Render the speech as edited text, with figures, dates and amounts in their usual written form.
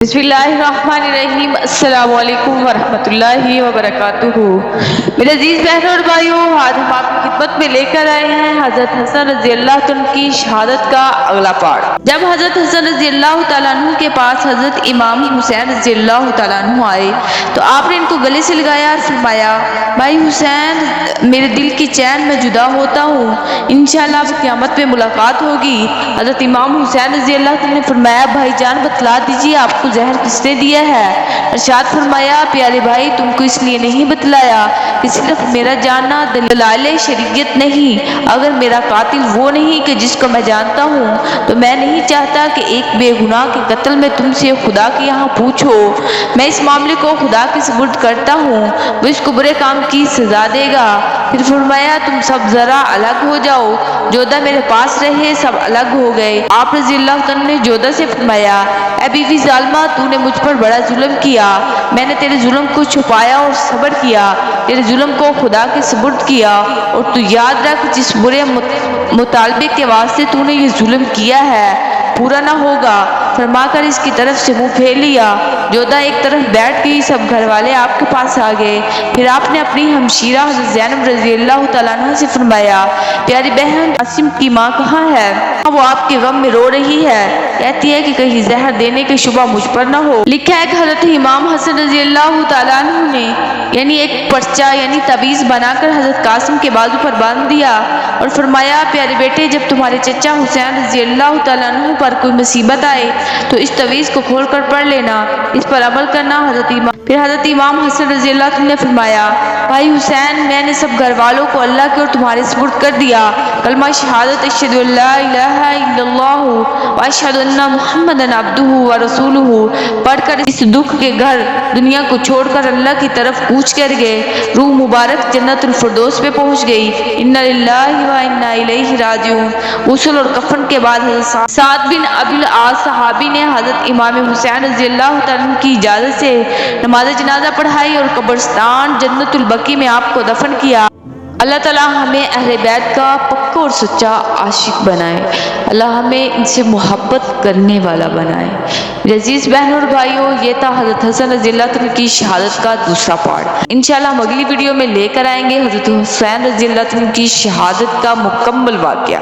बिस्मिल्लाहिर्रहमानिर्रहीम। अस्सलामु अलैकुम वरहमतुल्लाहि वबरकातुहू। मेरे अजीज बहनों और भाइयों, आज हम आपकी खिदमत में लेकर आए हैं हजरत हसन रजी अल्लाह तआला की शहादत का अगला पार्ट। जब हजरत हसन रजी अल्लाह तआला अन्हु के पास हजरत इमाम हुसैन रजी अल्लाह तआला अन्हु आए तो आपने इनको गले से लगाया और फरमाया, भाई हुसैन, मेरे दिल की चैन में जुदा होता हूँ, इंशाअल्लाह अब क़यामत में मुलाकात होगी। हजरत इमाम हुसैन रजी अल्लाह तआला ने फरमाया, भाई जान बतला दीजिए आपको जहर किसने दिया है। इरशाद फरमाया, प्यारे भाई, तुमको इसलिए नहीं बतलाया कि सिर्फ मेरा जानना दलाइल शरीयत नहीं, अगर मेरा कातिल वो नहीं कि जिसको मैं जानता हूँ तो मैं नहीं चाहता कि एक बेगुनाह के कत्ल में तुमसे खुदा के यहाँ पूछो। मैं इस मामले को खुदा के सुपुर्द करता हूँ, वो इसको बुरे काम की सजा देगा। फिर फरमाया, तुम सब जरा अलग हो जाओ, जोधा मेरे पास रहे। सब अलग हो गए। आप रज़ी अल्लाह तआला ने जोधा से फरमाया, ऐ बीवी जालिमा, तूने मुझ पर बड़ा जुल्म किया, मैंने तेरे जुल्म को छुपाया और सब्र किया, तेरे जुल्म को खुदा के सुपुर्द किया, और तू याद रख जिस बुरे मुतालबे के वास्ते तूने ये जुल्म किया है पूरा ना होगा। फरमाकर इसकी तरफ से मुंह फेर लिया। जोधा एक तरफ बैठ गई। सब घर वाले आपके पास आ गए। फिर आपने अपनी हमशीरा हज़रत ज़ैनब रज़ी अल्लाह तआला अन्हा से फरमाया, प्यारी बहन, कासिम की माँ कहाँ है? वो आपके गम में रो रही है, कहती है कि कहीं जहर देने के शुबा मुझ पर न हो। लिखा है कि हजरत इमाम हसन रज़ी अल्लाह तआला अन्हु ने यानी एक पर्चा यानी तवीज़ बनाकर हजरत कासिम के बाजू पर बांध दिया और फरमाया, प्यारे बेटे, जब तुम्हारे चचा हुसैन रज़ी अल्लाह तआला अन्हु पर कोई मुसीबत आए तो इस तवीज़ को खोल कर पढ़ लेना, इस पर अमल करना। फिर हजरत इमाम हसन रज़ी अल्लाह तआला ने फरमाया, भाई हुसैन, मैंने सब घर वालों को अल्लाह की और तुम्हारे सुपुर्द कर दिया। कलमा शहादत अशहदु अल्ला इलाहा इल्लल्लाह व अशहदु अन्ना मुहम्मदन अब्दुहु व रसूलुहु पढ़कर इस दुख के घर दुनिया को छोड़कर अल्लाह की तरफ कूच कर गए। रूह मुबारक जन्नतुल फिरदौस पे पहुंच गई। इन्ना लिल्लाहि व इन्ना इलैहि राजिऊन। गुस्ल और कफन के बाद हजरत साद बिन अबिल आस सहाबी ने हजरत इमाम हुसैन रज़ी अल्लाह तआला अन्हु की इजाज़त से नमाज जनाजा पढ़ाई और कब्रिस्तान जन्नतुल बकी में आपको दफन किया। अल्लाह ताला हमें अहले बैत का पक्का और सच्चा आशिक बनाए। अल्लाह हमें इनसे मोहब्बत करने वाला बनाए। मेरे अजीज बहनों और भाइयों, ये था हज़रत हसन रज़ी अल्लाह तआला की शहादत का दूसरा पार्ट। इंशाअल्लाह हम अगली वीडियो में लेकर आएंगे हज़रत हुसैन रज़ी अल्लाह तआला की शहादत का मुकम्मल वाक़या।